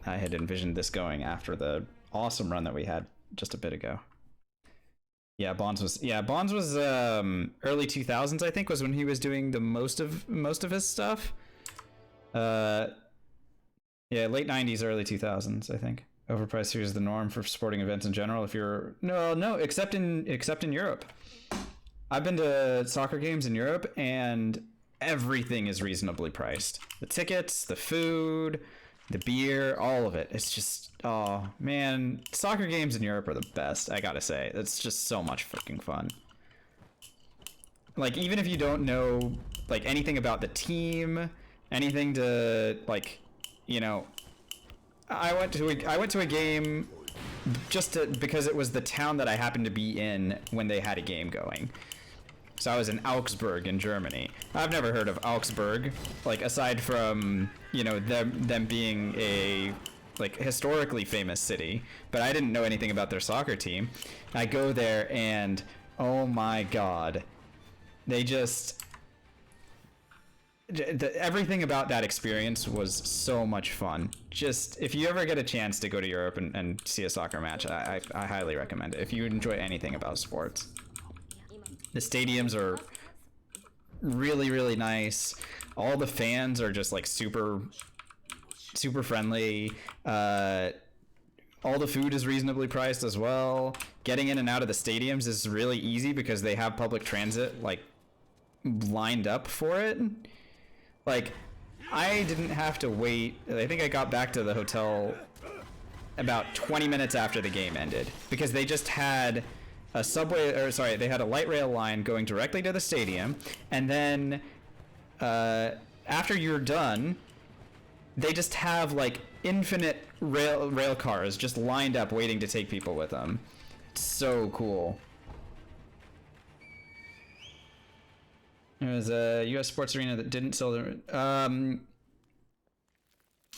I had envisioned this going after the awesome run that we had just a bit ago. Yeah, Bonds was early 2000s, I think, was when he was doing the most of his stuff. Yeah, late 90s, early 2000s, I think. Overpriced series is the norm for sporting events in general. If you're no, except in Europe. I've been to soccer games in Europe, and everything is reasonably priced. The tickets, the food, the beer, all of it. It's just, oh man, soccer games in Europe are the best, I gotta say. It's just so much freaking fun. Like, even if you don't know like anything about the team, anything to like, you know, I went to a game just because it was the town that I happened to be in when they had a game going. So I was in Augsburg in Germany. I've never heard of Augsburg, like aside from, you know, them being a like historically famous city, but I didn't know anything about their soccer team. I go there and oh my god, they just everything about that experience was so much fun. Just if you ever get a chance to go to Europe and see a soccer match, I highly recommend it if you enjoy anything about sports. The stadiums are really, really nice. All the fans are just like super friendly. All the food is reasonably priced as well. Getting in and out of the stadiums is really easy because they have public transit like lined up for it. Like, I didn't have to wait. I think I got back to the hotel about 20 minutes after the game ended because they just had a subway, or sorry, they had a light rail line going directly to the stadium, and then after you're done, they just have like infinite rail cars just lined up waiting to take people with them. It's so cool. There was a U.S. sports arena that didn't sell the.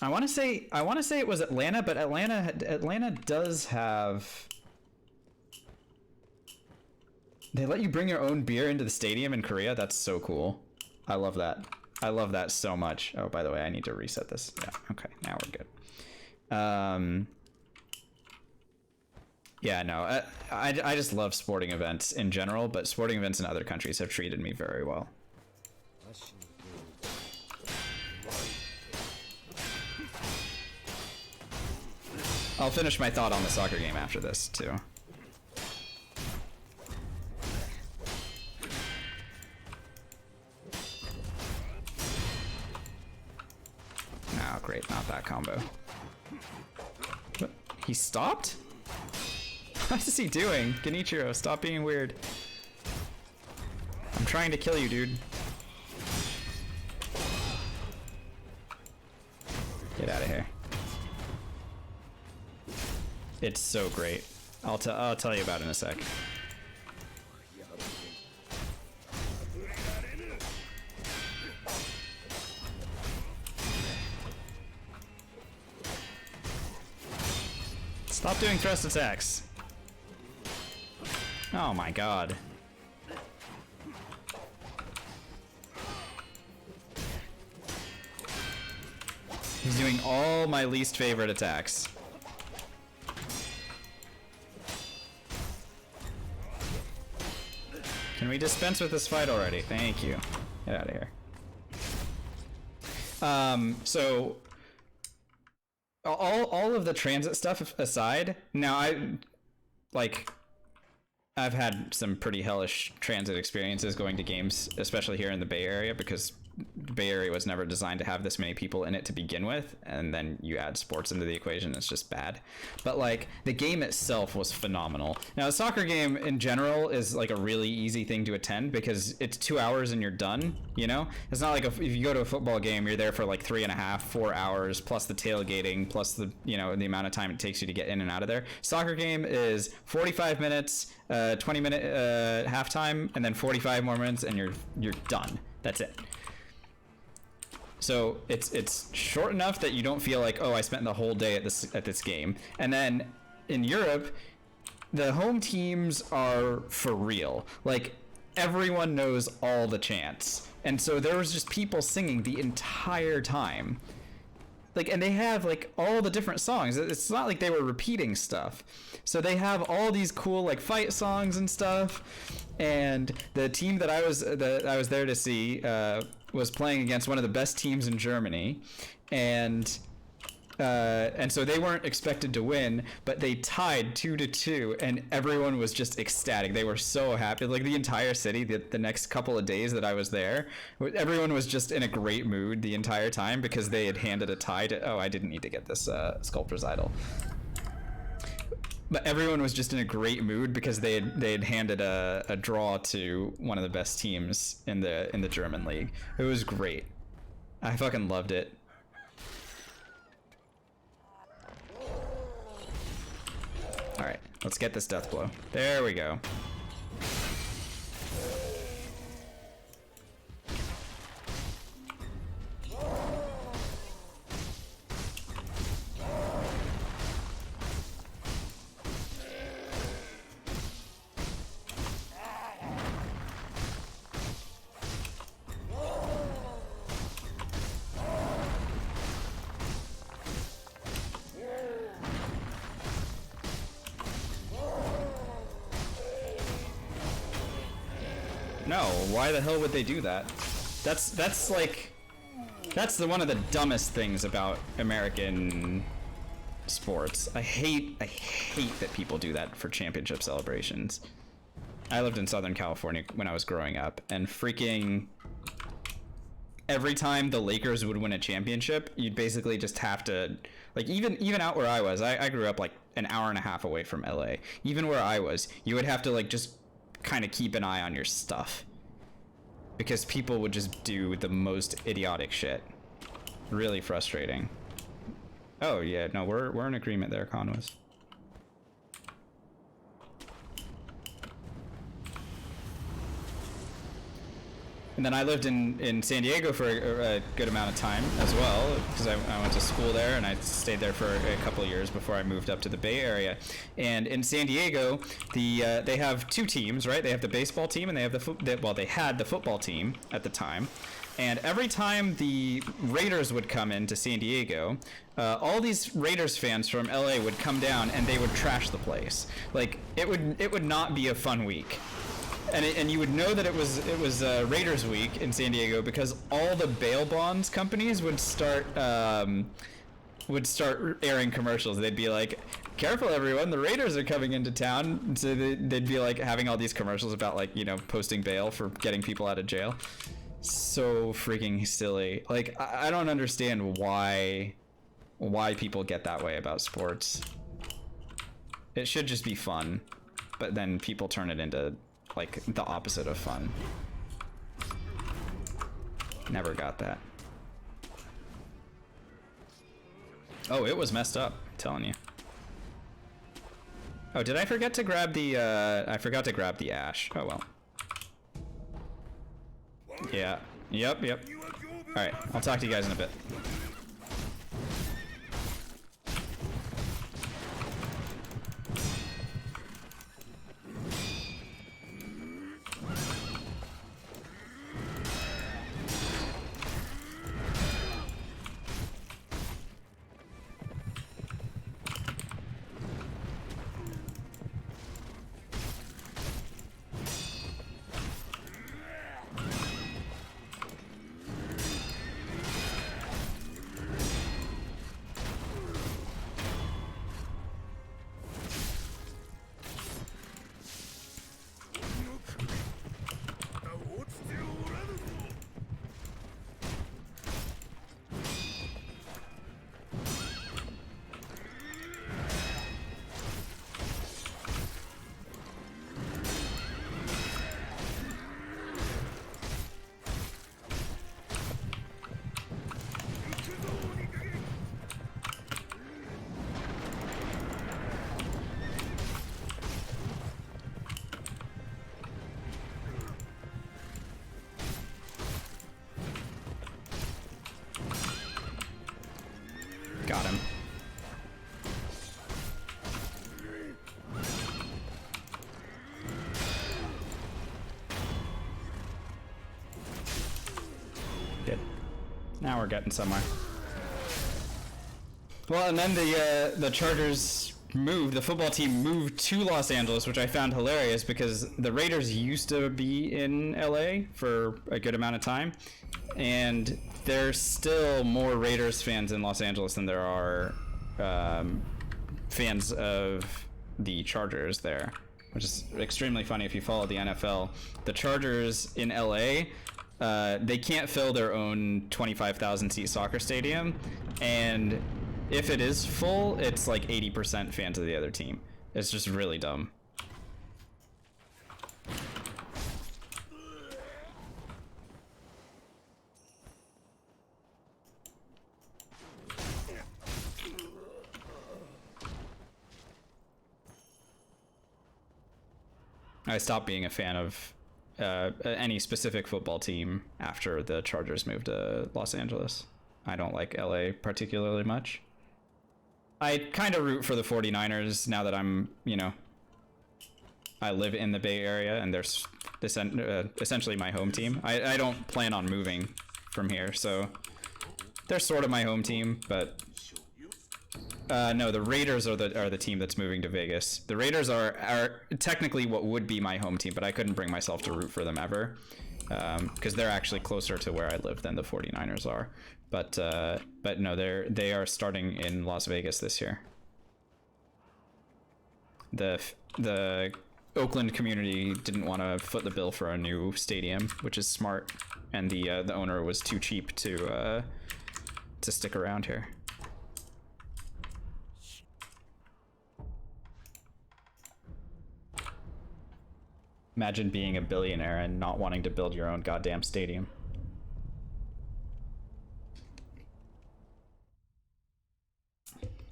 I want to say it was Atlanta, but Atlanta does have. They let you bring your own beer into the stadium in Korea. That's so cool. I love that. I love that so much. Oh, by the way, I need to reset this. Yeah. Okay. Now we're good. Yeah, no, I just love sporting events in general, but sporting events in other countries have treated me very well. I'll finish my thought on the soccer game after this, too. Oh, great, not that combo. What? He stopped? What is he doing? Genichiro, stop being weird. I'm trying to kill you, dude. Get out of here. It's so great. I'll tell you about it in a sec. Stop doing thrust attacks. Oh my god. He's doing all my least favorite attacks. Can we dispense with this fight already? Thank you. Get out of here. So all of the transit stuff aside, now I've had some pretty hellish transit experiences going to games, especially here in the Bay Area, because the Bay Area was never designed to have this many people in it to begin with, and then you add sports into the equation, it's just bad. But like, the game itself was phenomenal. Now, a soccer game in general is like a really easy thing to attend because it's 2 hours and you're done, you know? It's not like if you go to a football game, you're there for like 3.5, 4 hours, plus the tailgating, plus the, you know, the amount of time it takes you to get in and out of there. Soccer game is 45 minutes, 20-minute halftime, and then 45 more minutes, and you're done. That's it. So it's short enough that you don't feel like, oh, I spent the whole day at this game. And then in Europe, the home teams are for real. Like, everyone knows all the chants, and so there was just people singing the entire time. like, and they have like all the different songs. It's not like they were repeating stuff. So they have all these cool like fight songs and stuff. And the team that I was there to see was playing against one of the best teams in Germany, and so they weren't expected to win, but they tied 2-2, and everyone was just ecstatic. They were so happy. Like the entire city, the next couple of days that I was there, everyone was just in a great mood the entire time because they had handed a tie to. Oh, I didn't need to get this sculptor's idol. But everyone was just in a great mood because they had handed a draw to one of the best teams in the German league. It was great. I fucking loved it. All right, let's get this death blow. There we go. No, why the hell would they do that? That's like, that's one of the dumbest things about American sports. I hate that people do that for championship celebrations. I lived in Southern California when I was growing up, and freaking every time the Lakers would win a championship, you'd basically just have to, like, even out where I was, I grew up like an hour and a half away from LA. Even where I was, you would have to like just kind of keep an eye on your stuff because people would just do the most idiotic shit. Really frustrating. Oh yeah, no, we're in agreement there, Conwas. And then I lived in San Diego for a good amount of time as well, because I went to school there and I stayed there for a couple of years before I moved up to the Bay Area. And in San Diego, they have two teams, right? They have the baseball team and they have they had the football team at the time. And every time the Raiders would come into San Diego, all these Raiders fans from LA would come down and they would trash the place. Like it would not be a fun week. And you would know that it was Raiders week in San Diego because all the bail bonds companies would start airing commercials. They'd be like, "Careful, everyone! The Raiders are coming into town." So they'd be like having all these commercials about like posting bail for getting people out of jail. So freaking silly. Like I don't understand why people get that way about sports. It should just be fun, but then people turn it into like the opposite of fun. Never got that. Oh, it was messed up, I'm telling you. Oh, did I forget to grab the I forgot to grab the ash. Oh well. Yeah. Yep. Alright, I'll talk to you guys in a bit. Got him. Good. Now we're getting somewhere. Well, and then the Chargers moved. The football team moved to Los Angeles, which I found hilarious because the Raiders used to be in LA for a good amount of time, and there's still more Raiders fans in Los Angeles than there are fans of the Chargers there, which is extremely funny if you follow the NFL. The Chargers in LA, they can't fill their own 25,000 seat soccer stadium, and if it is full, it's like 80% fans of the other team. It's just really dumb. I stopped being a fan of any specific football team after the Chargers moved to Los Angeles. I don't like LA particularly much. I kind of root for the 49ers now that I'm, you know, I live in the Bay Area and they're essentially my home team. I don't plan on moving from here, so they're sort of my home team, but no, the Raiders are the team that's moving to Vegas. The Raiders are technically what would be my home team, but I couldn't bring myself to root for them ever, because they're actually closer to where I live than the 49ers are. But no, they are starting in Las Vegas this year. The Oakland community didn't want to foot the bill for a new stadium, which is smart, and the owner was too cheap to stick around here. Imagine being a billionaire and not wanting to build your own goddamn stadium.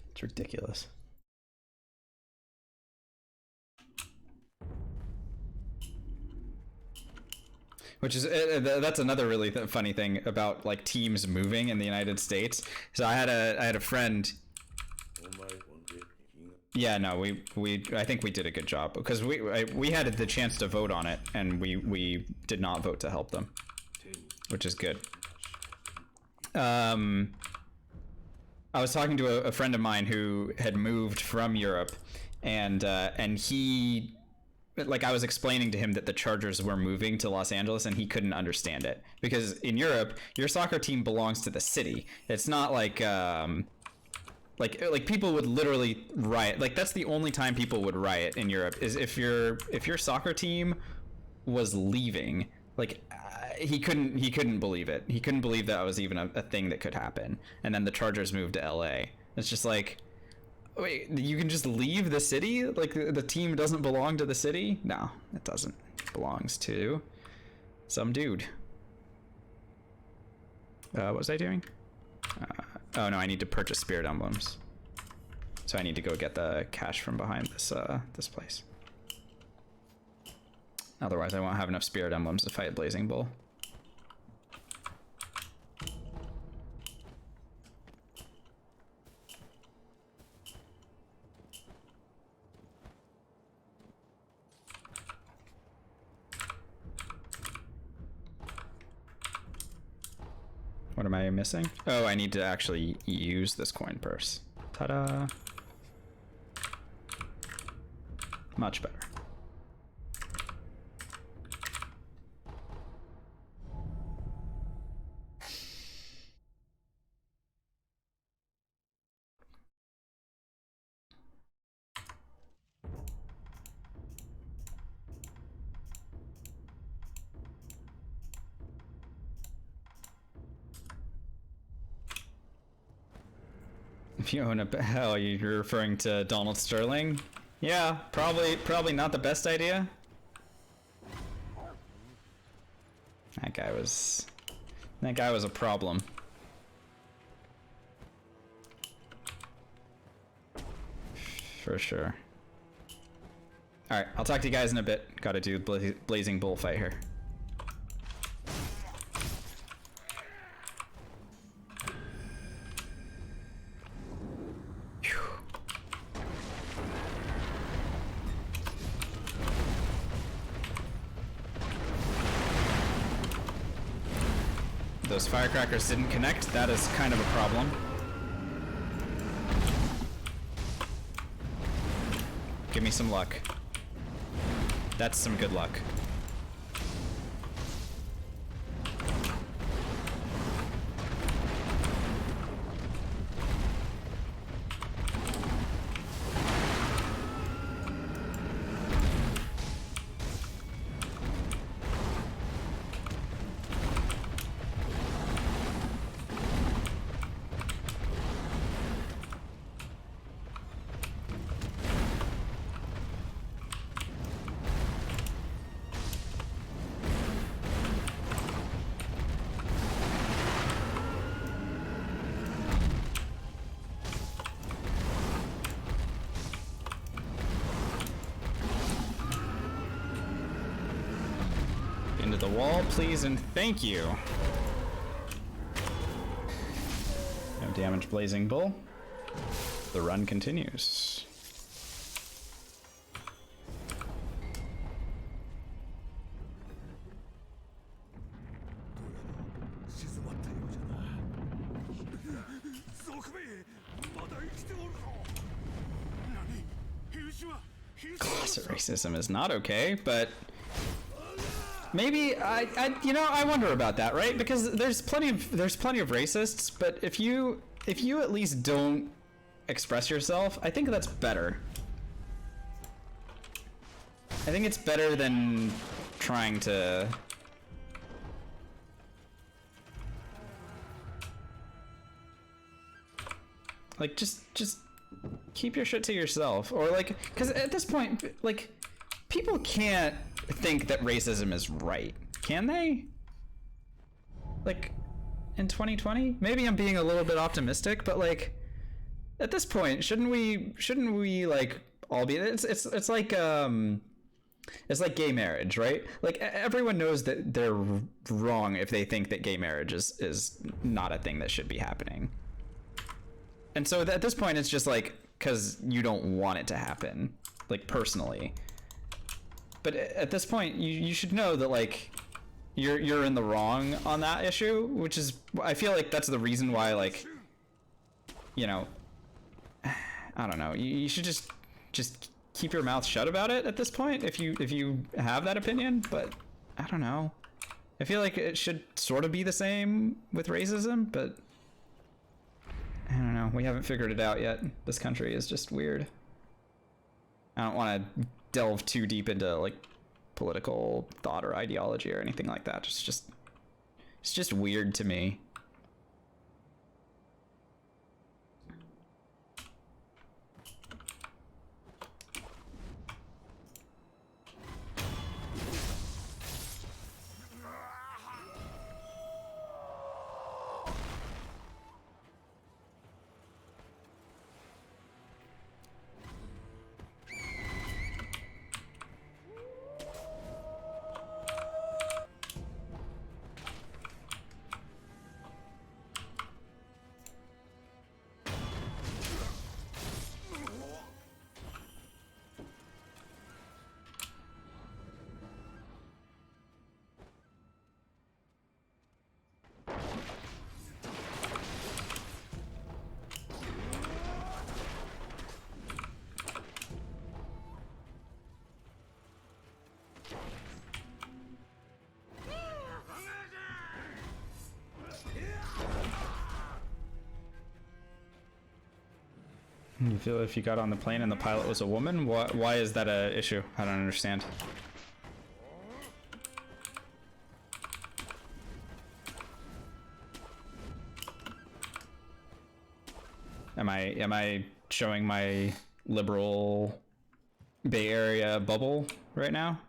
It's ridiculous. Which is that's another really funny thing about like teams moving in the United States. So I had a friend. Yeah, no, we I think we did a good job because we had the chance to vote on it and we did not vote to help them, which is good. I was talking to a friend of mine who had moved from Europe, and he, like, I was explaining to him that the Chargers were moving to Los Angeles and he couldn't understand it because in Europe your soccer team belongs to the city. It's not like like people would literally riot. Like that's the only time people would riot in Europe is if your soccer team was leaving. Like he couldn't believe it. He couldn't believe that was even a thing that could happen. And then the Chargers moved to LA. It's just like, wait, you can just leave the city? Like the team doesn't belong to the city? No, it doesn't. It belongs to some dude. What was I doing? Oh no, I need to purchase spirit emblems. So I need to go get the cash from behind this this place. Otherwise I won't have enough spirit emblems to fight Blazing Bull. What am I missing? Oh, I need to actually use this coin purse. Ta-da! Much better. If you own a hell, you're referring to Donald Sterling? Yeah, probably not the best idea. That guy was a problem. For sure. Alright, I'll talk to you guys in a bit. Gotta do Blazing Bull fight here. Those firecrackers didn't connect. That is kind of a problem. Give me some luck. That's some good luck. Into the wall, please, and thank you. No damage, Blazing Bull. The run continues. Closet racism is not okay, but maybe I wonder about that, right? Because there's plenty of racists, but if you at least don't express yourself, I think that's better. I think it's better than trying to like just keep your shit to yourself, or like, because at this point, like, people can't think that racism is right, can they? Like, in 2020, maybe I'm being a little bit optimistic, but like, at this point, shouldn't we like all be? It's like gay marriage, right? Like, everyone knows that they're wrong if they think that gay marriage is not a thing that should be happening. And so at this point, it's just like, because you don't want it to happen, like, personally. But at this point, you should know that, like, you're in the wrong on that issue, which is, I feel like that's the reason why, like, you know, I don't know, you should just keep your mouth shut about it at this point if you have that opinion. But I don't know, I feel like it should sort of be the same with racism, but I don't know, we haven't figured it out yet. This country is just weird. I don't want to delve too deep into like political thought or ideology or anything like that. It's just weird to me. You feel if you got on the plane and the pilot was a woman? Why is that a issue? I don't understand. Am I showing my liberal Bay Area bubble right now?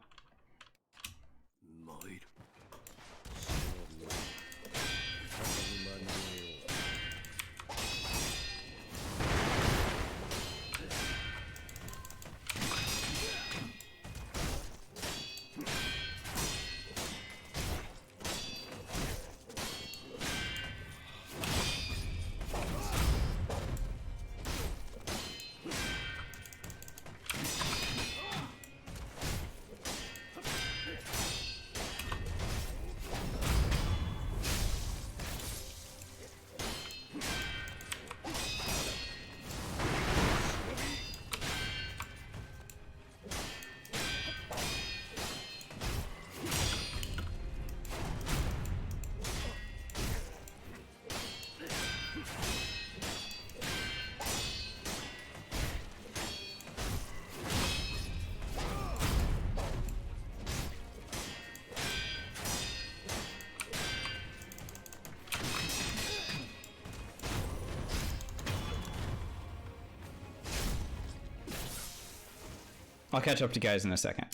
I'll catch up to you guys in a second.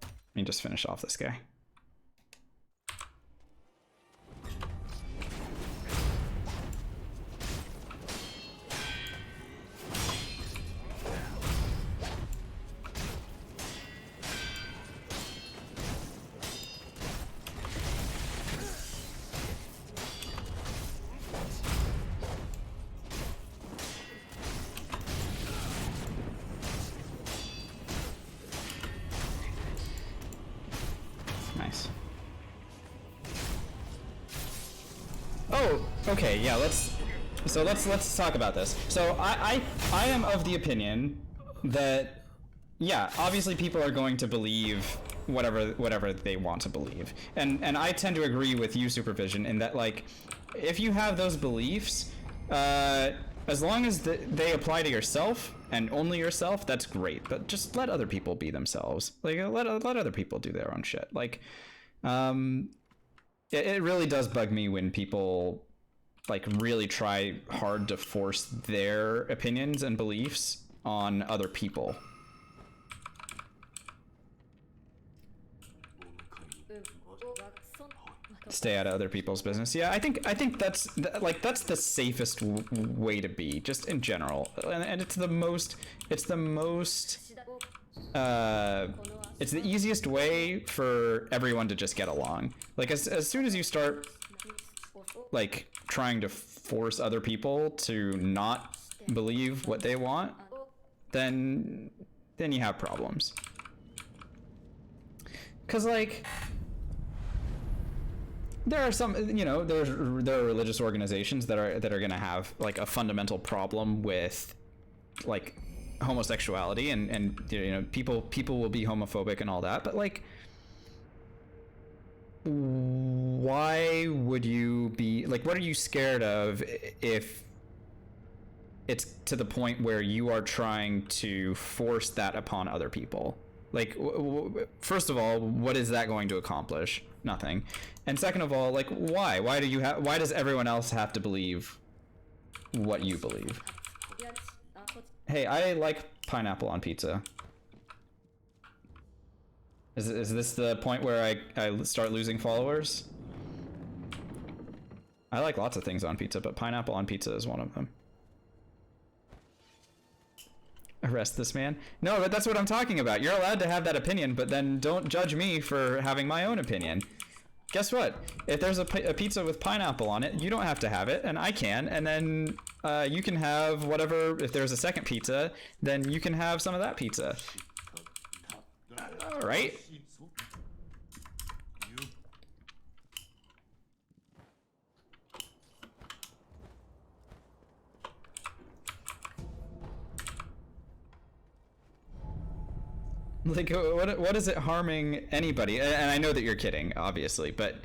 Let me just finish off this guy. Nice. Oh, okay, yeah, let's talk about this. So I am of the opinion that, yeah, obviously people are going to believe whatever they want to believe. And I tend to agree with you, Supervision, in that, like, if you have those beliefs, as long as they apply to yourself and only yourself, that's great. But just let other people be themselves. Like, let other people do their own shit. Like, it really does bug me when people, like, really try hard to force their opinions and beliefs on other people. Stay out of other people's business. Yeah, I think that's the safest way to be, just in general, and it's the easiest way for everyone to just get along. Like, as soon as you start, like, trying to force other people to not believe what they want, then you have problems. 'Cause, like, there are some, you know, there are religious organizations that are gonna have, like, a fundamental problem with, like, homosexuality, and you know, people will be homophobic and all that, but, like, why would you be, like, what are you scared of if it's to the point where you are trying to force that upon other people? Like, first of all, what is that going to accomplish? Nothing. And second of all, like, why does everyone else have to believe what you believe? Hey, I like pineapple on pizza. Is this the point where I start losing followers? I like lots of things on pizza, but pineapple on pizza is one of them. Arrest this man? No, but that's what I'm talking about. You're allowed to have that opinion, but then don't judge me for having my own opinion. Guess what? If there's a pizza with pineapple on it, you don't have to have it, and I can, and then you can have whatever. If there's a second pizza, then you can have some of that pizza. All right? Like, what is it harming anybody? And I know that you're kidding, obviously, but,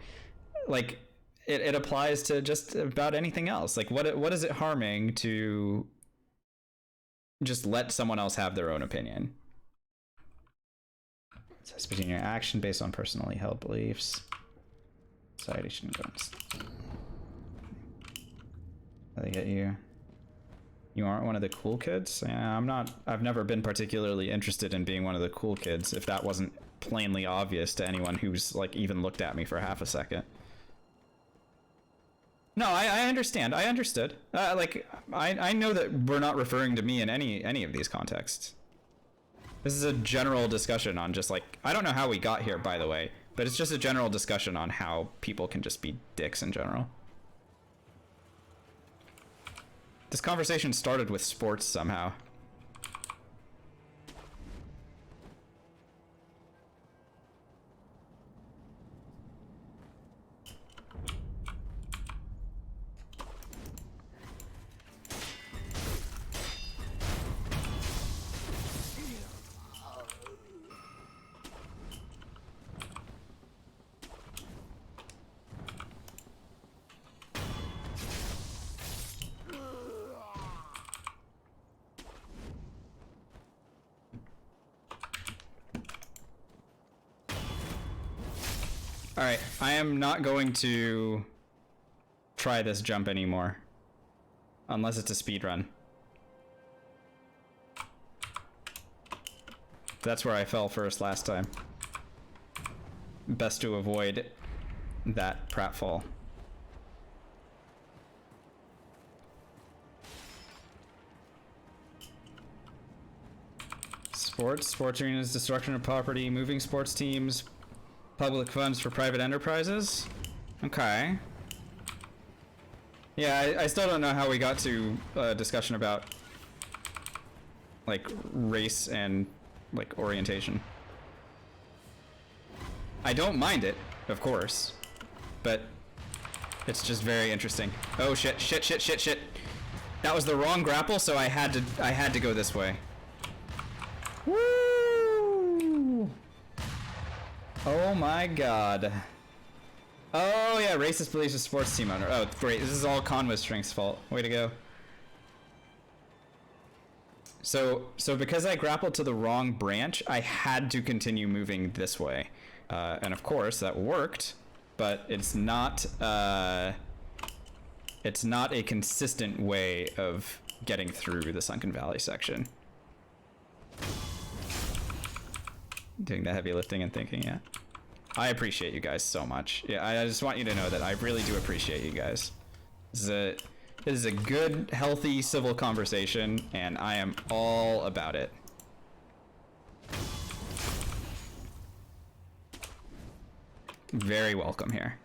like, it applies to just about anything else. Like, what is it harming to just let someone else have their own opinion? It says between your action based on personally held beliefs. Society shouldn't go. They get you. You aren't one of the cool kids? Yeah, I'm not. I've never been particularly interested in being one of the cool kids, if that wasn't plainly obvious to anyone who's, like, even looked at me for half a second. No, I understand. I understood. Like, I know that we're not referring to me in any of these contexts. This is a general discussion on just, like, I don't know how we got here, by the way, but it's just a general discussion on how people can just be dicks in general. This conversation started with sports somehow. Alright, I am not going to try this jump anymore. Unless it's a speed run. That's where I fell first last time. Best to avoid that pratfall. Sports arenas, destruction of property, moving sports teams, public funds for private enterprises. Okay. Yeah, I still don't know how we got to a discussion about like race and like orientation. I don't mind it, of course, but it's just very interesting. Oh shit! That was the wrong grapple, so I had to go this way. Woo! Oh my god. Oh yeah, racist police a sports team owner. Oh great, this is all Conway's Strength's fault. Way to go. So because I grappled to the wrong branch, I had to continue moving this way. And of course that worked, but it's not a consistent way of getting through the Sunken Valley section. Doing the heavy lifting and thinking, yeah. I appreciate you guys so much. Yeah, I just want you to know that I really do appreciate you guys. This is a good, healthy, civil conversation, and I am all about it. Very welcome here.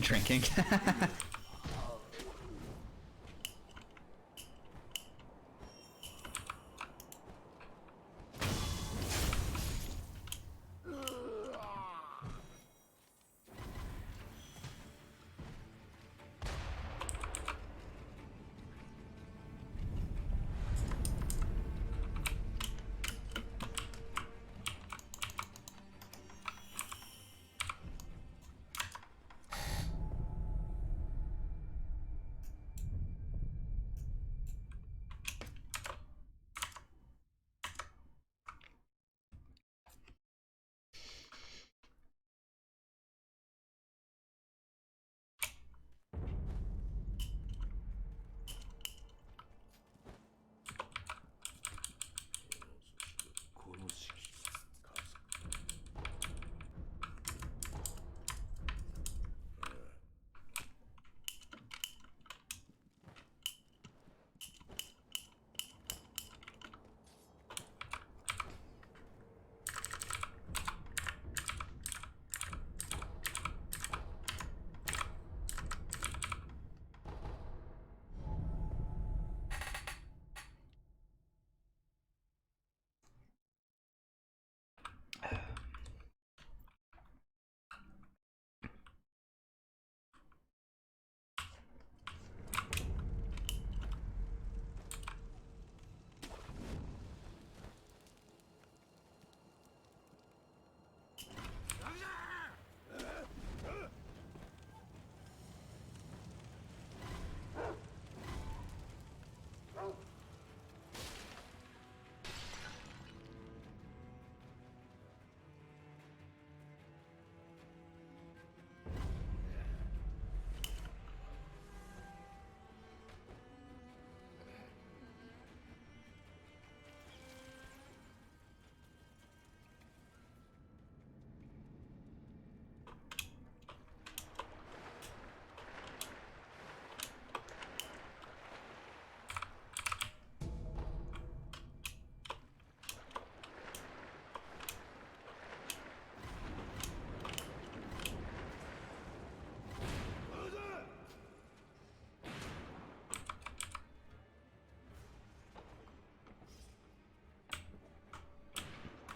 Drinking.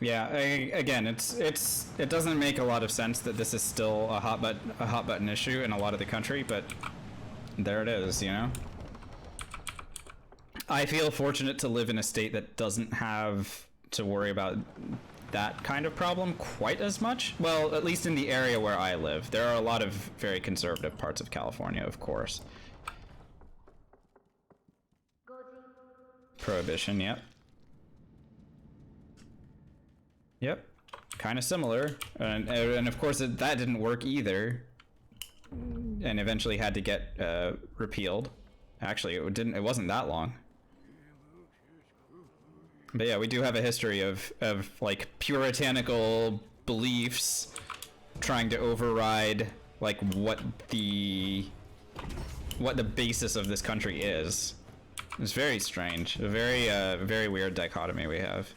Yeah, again, it doesn't make a lot of sense that this is still a hot button issue in a lot of the country, but there it is, you know. I feel fortunate to live in a state that doesn't have to worry about that kind of problem quite as much. Well, at least in the area where I live. There are a lot of very conservative parts of California, of course. Prohibition, yep. Yep, kind of similar, and of course that didn't work either. and eventually had to get repealed. Actually, it wasn't that long. But yeah, we do have a history of like puritanical beliefs trying to override like what the basis of this country is. It's very strange. A very weird dichotomy we have.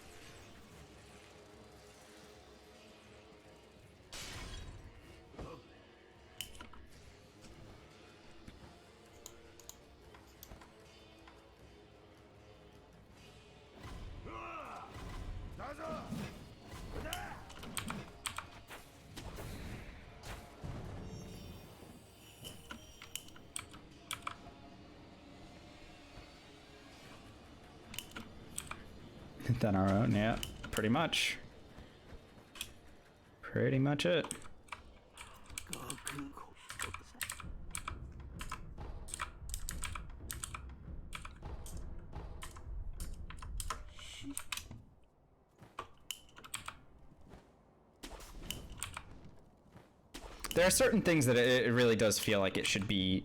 Done our own, yeah, pretty much. Pretty much it. There are certain things that it really does feel like it should be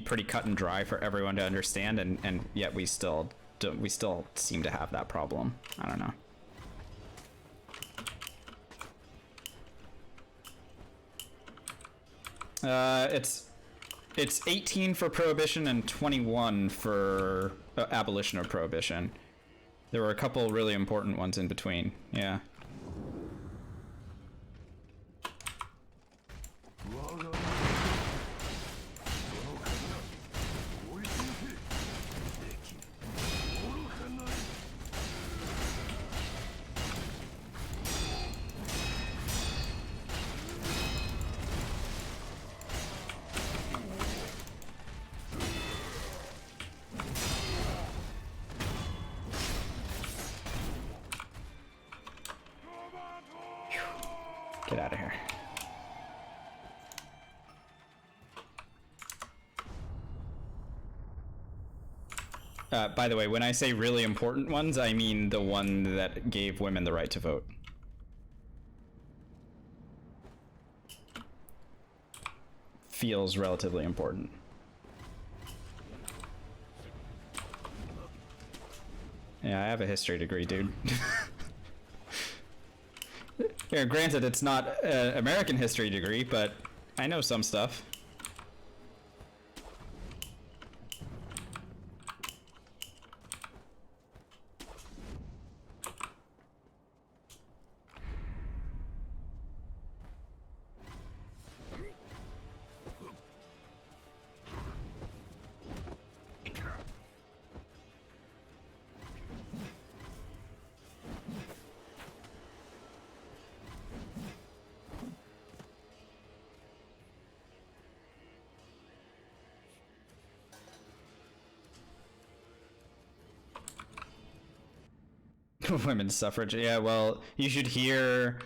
pretty cut and dry for everyone to understand, and yet we still seem to have that problem. I don't know. It's 18 for prohibition and 21 for abolition of prohibition. There were a couple really important ones in between. Yeah. Get out of here. By the way, when I say really important ones, I mean the one that gave women the right to vote. Feels relatively important. Yeah, I have a history degree, dude. Yeah, granted, it's not an American history degree, but I know some stuff. Women's suffrage. Yeah, well, you should hear,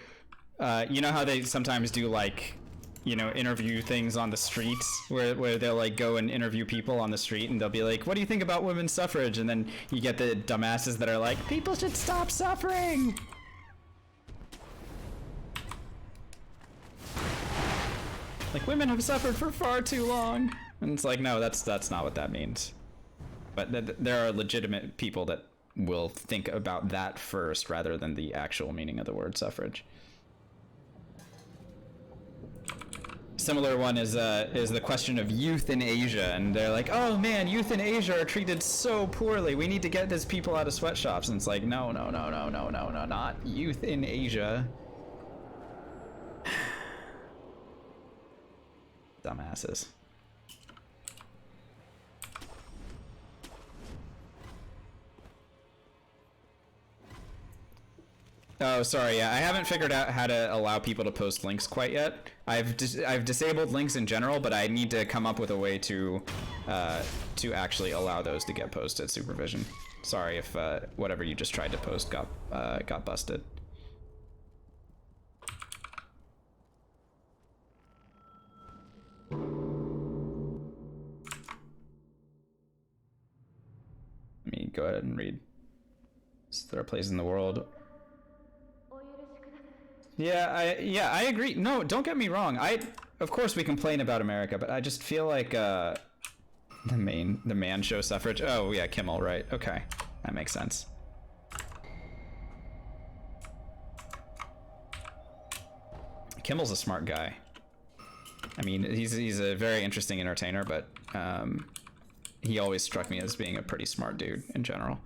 you know how they sometimes do like, you know, interview things on the streets where they'll like go and interview people on the street and they'll be like, what do you think about women's suffrage? And then you get the dumbasses that are like, people should stop suffering. Like, women have suffered for far too long. And it's like, no, that's not what that means. But there are legitimate people that will think about that first rather than the actual meaning of the word suffrage. Similar one is the question of youth in Asia, and they're like, oh man, youth in Asia are treated so poorly. We need to get these people out of sweatshops. And it's like, no, not youth in Asia. Dumbasses. Oh, sorry. Yeah, I haven't figured out how to allow people to post links quite yet. I've disabled links in general, but I need to come up with a way to actually allow those to get posted. Supervision. Sorry if whatever you just tried to post got busted. Let me go ahead and read. Is there a place in the world? Yeah, I agree. No, don't get me wrong. of course we complain about America, but I just feel like the man show suffrage. Oh yeah, Kimmel, right? Okay, that makes sense. Kimmel's a smart guy. I mean, he's a very interesting entertainer, but he always struck me as being a pretty smart dude in general.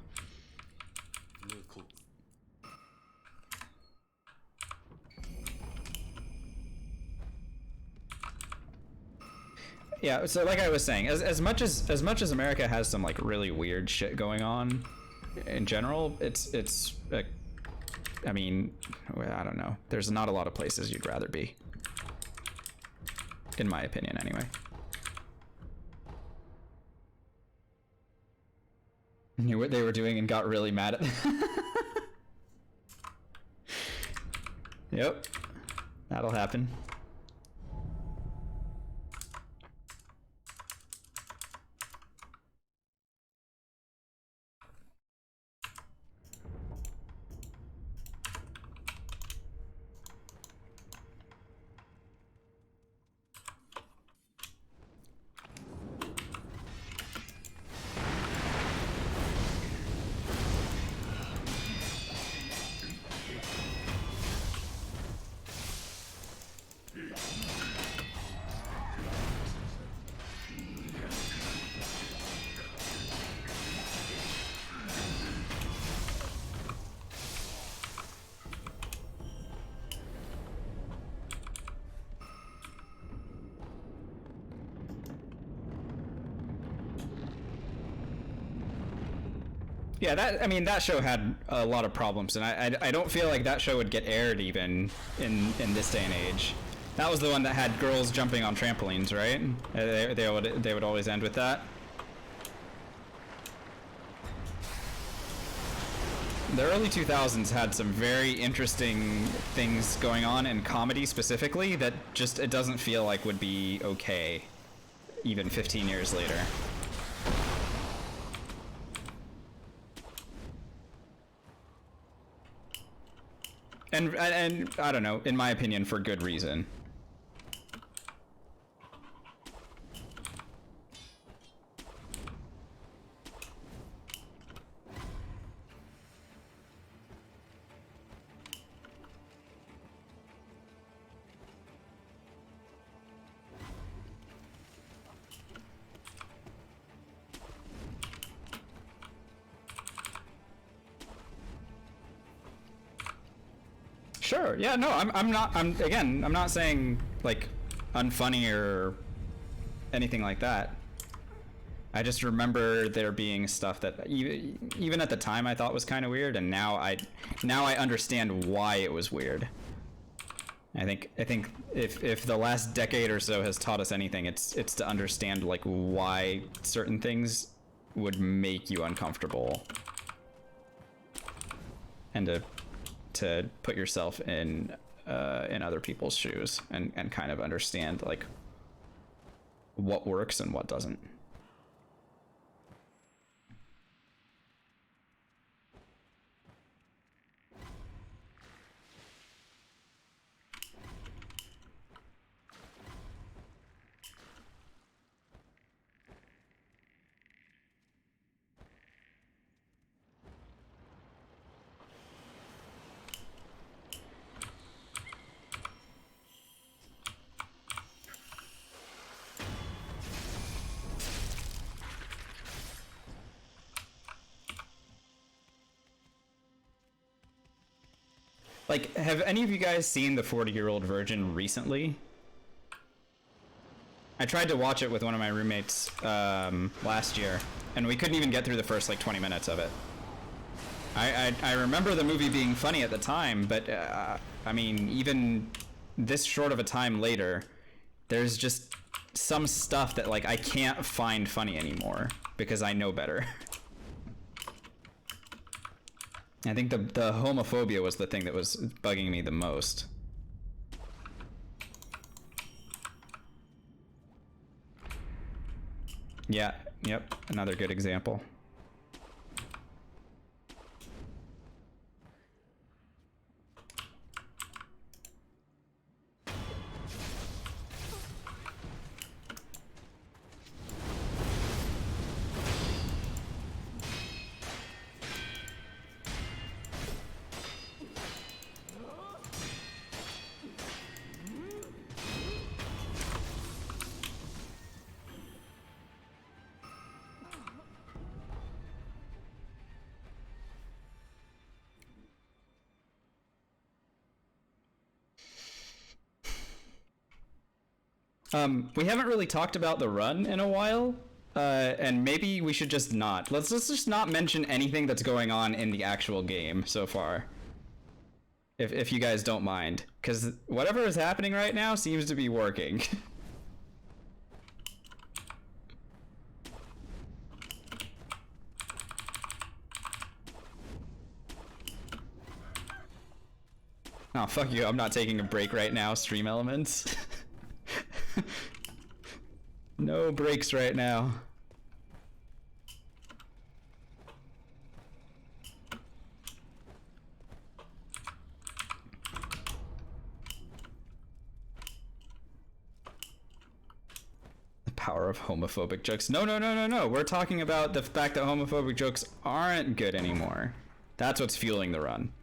Yeah, so like I was saying, as much as America has some like really weird shit going on, in general, it's I mean, I don't know. There's not a lot of places you'd rather be, in my opinion, anyway. Knew what they were doing and got really mad at. Yep, that'll happen. Yeah, that show had a lot of problems, and I don't feel like that show would get aired even in this day and age. That was the one that had girls jumping on trampolines, right? They would always end with that. The early 2000s had some very interesting things going on in comedy specifically that just it doesn't feel like would be okay even 15 years later. And I don't know, in my opinion, for good reason. Sure. Yeah. No. I'm not saying like unfunny or anything like that. I just remember there being stuff that even at the time I thought was kind of weird, and now I understand why it was weird. I think if the last decade or so has taught us anything, it's to understand like why certain things would make you uncomfortable, and to put yourself in other people's shoes and kind of understand like what works and what doesn't. Like, have any of you guys seen the 40-Year-Old Virgin recently? I tried to watch it with one of my roommates last year, and we couldn't even get through the first like 20 minutes of it. I remember the movie being funny at the time, but I mean, even this short of a time later, there's just some stuff that like I can't find funny anymore because I know better. I think the homophobia was the thing that was bugging me the most. Yeah, yep, another good example. We haven't really talked about the run in a while, and maybe we should just not. Let's just not mention anything that's going on in the actual game so far. If you guys don't mind, because whatever is happening right now seems to be working. Oh, fuck you, I'm not taking a break right now, stream elements. No breaks right now. The power of homophobic jokes. No, no, no, no, no. We're talking about the fact that homophobic jokes aren't good anymore. That's what's fueling the run.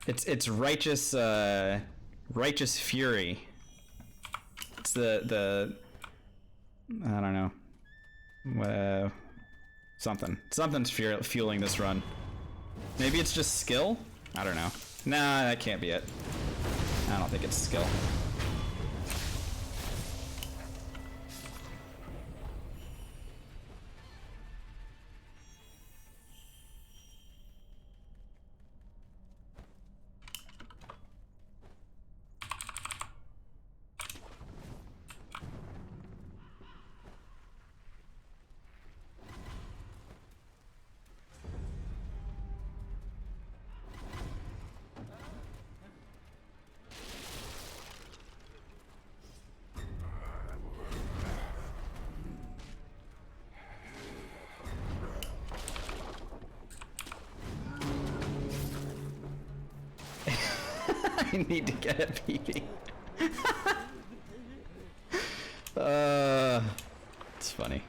It's righteous righteous fury. It's the I don't know. Something's fueling this run. Maybe it's just skill? I don't know. Nah, that can't be it. I don't think it's skill. I need to get a PP. It's funny.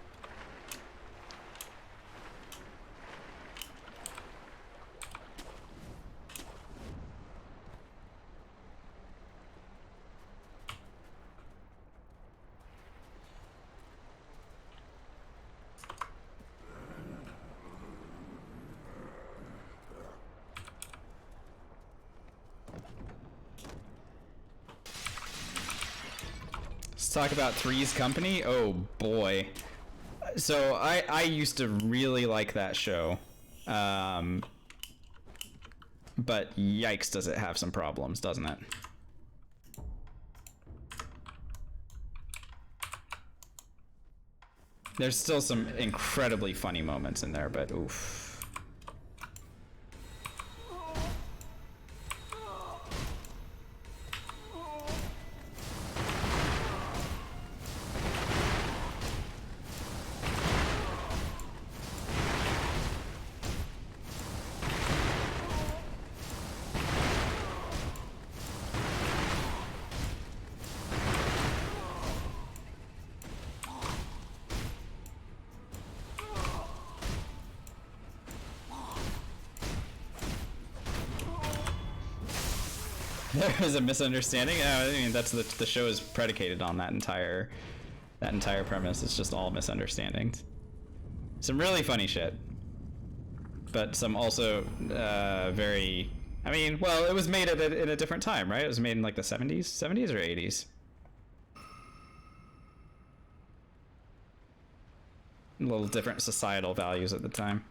Talk about Three's Company. Oh boy. So I used to really like that show, but yikes, does it have some problems, doesn't it? There's still some incredibly funny moments in there, but oof. There was a misunderstanding. I mean, that's the show is predicated on that entire premise. It's just all misunderstandings. Some really funny shit, but some also very. I mean, well, it was made at in a different time, right? It was made in like the 70s or 80s. A little different societal values at the time.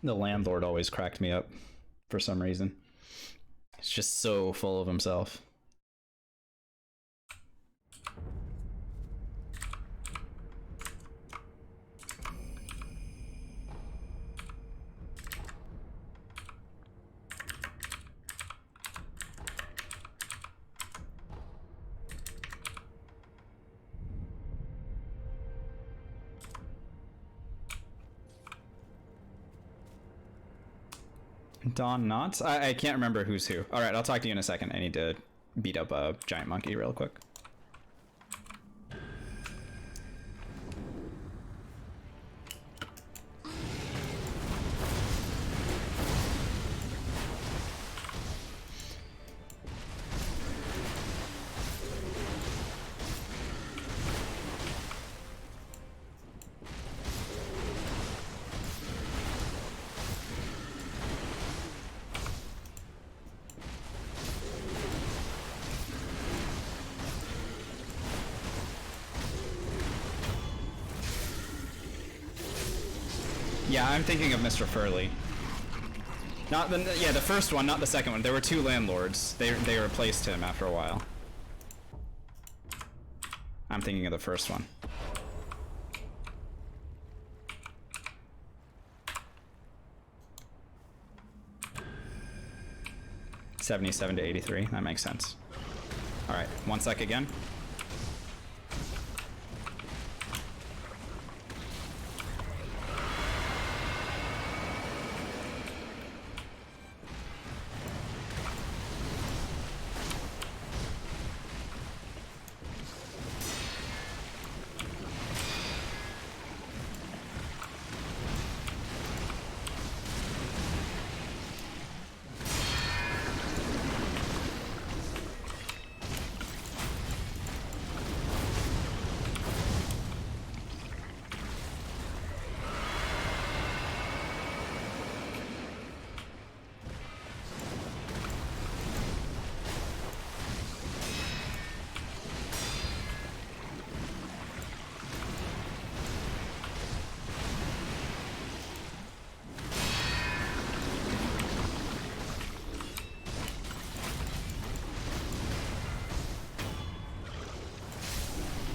The landlord always cracked me up for some reason. He's just so full of himself. Don Knotts? I can't remember who's who. Alright, I'll talk to you in a second. I need to beat up a giant monkey real quick. Yeah, I'm thinking of Mr. Furley. Not the the first one, not the second one. There were two landlords. They replaced him after a while. I'm thinking of the first one. $77 to $83. That makes sense. All right, 1 sec again.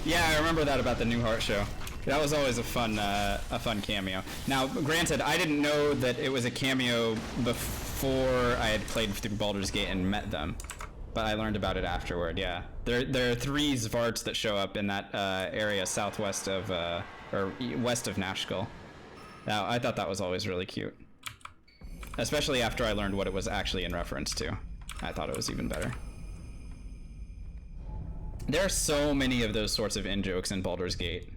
Yeah, I remember that about the New Heart show. That was always a fun cameo. Now, granted, I didn't know that it was a cameo before I had played through Baldur's Gate and met them, but I learned about it afterward. Yeah, there are 3 Zvarts that show up in that area southwest of or west of Nashkel. Now, I thought that was always really cute, especially after I learned what it was actually in reference to. I thought it was even better. There are so many of those sorts of in-jokes in Baldur's Gate.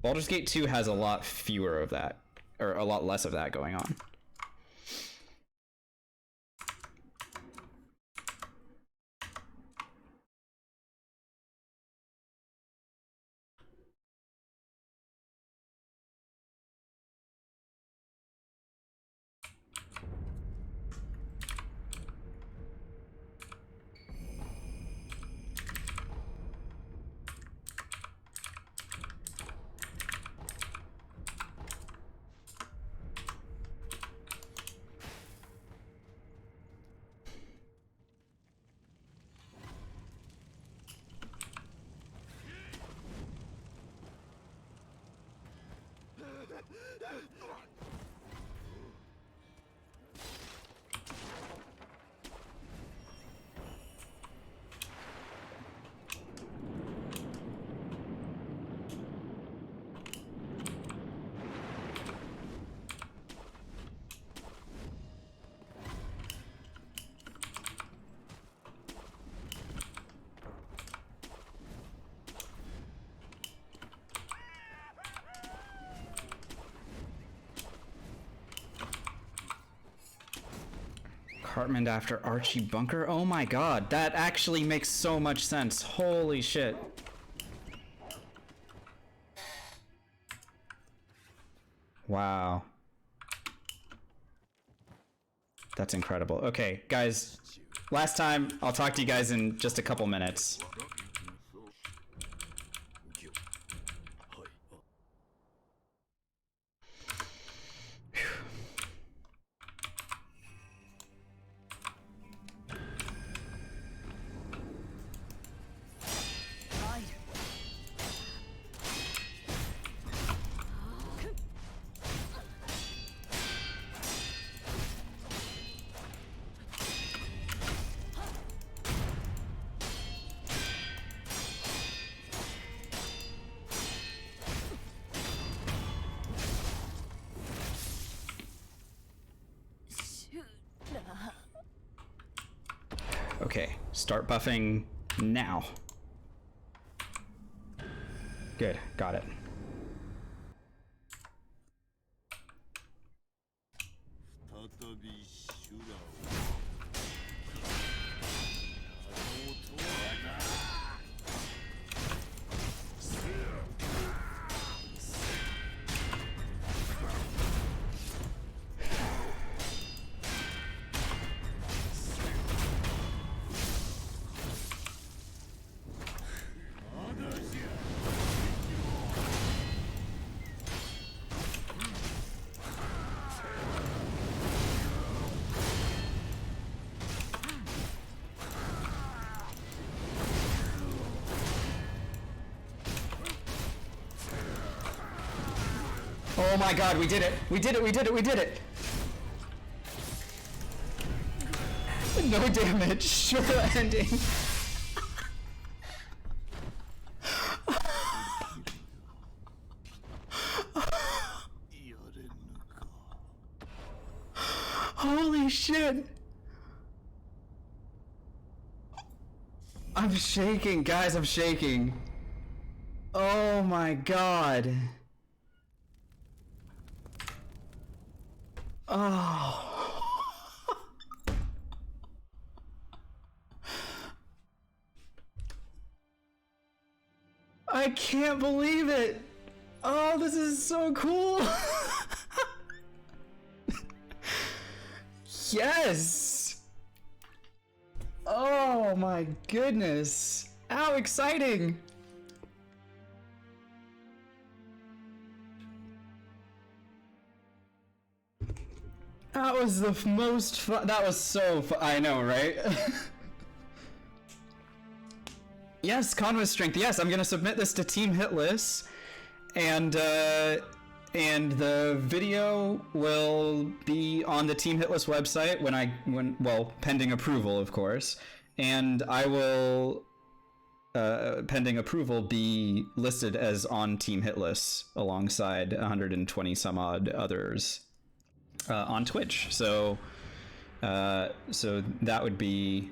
Baldur's Gate 2 has a lot fewer of that, or a lot less of that going on. Cartman after Archie Bunker? Oh my god, that actually makes so much sense. Holy shit. Wow. That's incredible. Okay, guys, last time. I'll talk to you guys in just a couple minutes. Okay, start buffing now. Good, got it. Oh my god, we did it! We did it, we did it, we did it! No damage, Shura ending. Holy shit! I'm shaking, guys, I'm shaking. Oh my god. Oh. I can't believe it. Oh, this is so cool. Yes. Oh my goodness. How exciting. That was the most fun. That was so fun. I know, right? Yes, Conway's strength. Yes, I'm gonna submit this to Team Hitless, and the video will be on the Team Hitless website well, pending approval, of course, and I will, pending approval, be listed as on Team Hitless alongside 120 some odd others on Twitch. So that would be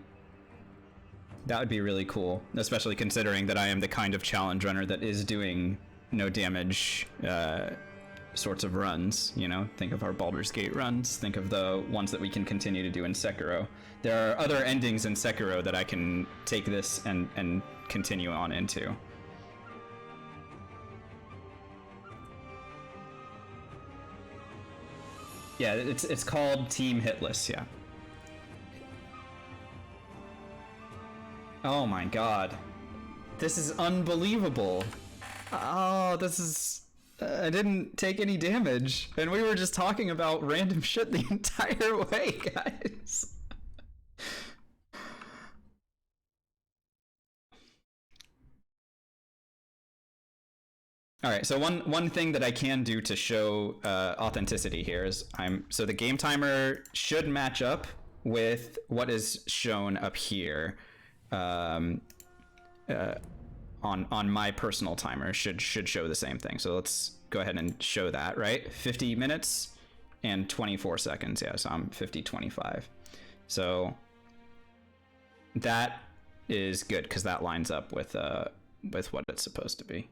really cool, especially considering that I am the kind of challenge runner that is doing no damage sorts of runs, you know? Think of our Baldur's Gate runs, think of the ones that we can continue to do in Sekiro. There are other endings in Sekiro that I can take this and continue on into. Yeah, it's called Team Hitless, yeah. Oh my god. This is unbelievable. Oh, this is... I didn't take any damage. And we were just talking about random shit the entire way, guys. Alright, so one thing that I can do to show authenticity here is so the game timer should match up with what is shown up here. On my personal timer should show the same thing. So let's go ahead and show that, right? 50 minutes and 24 seconds. Yeah, so I'm 50:25. So that is good because that lines up with what it's supposed to be.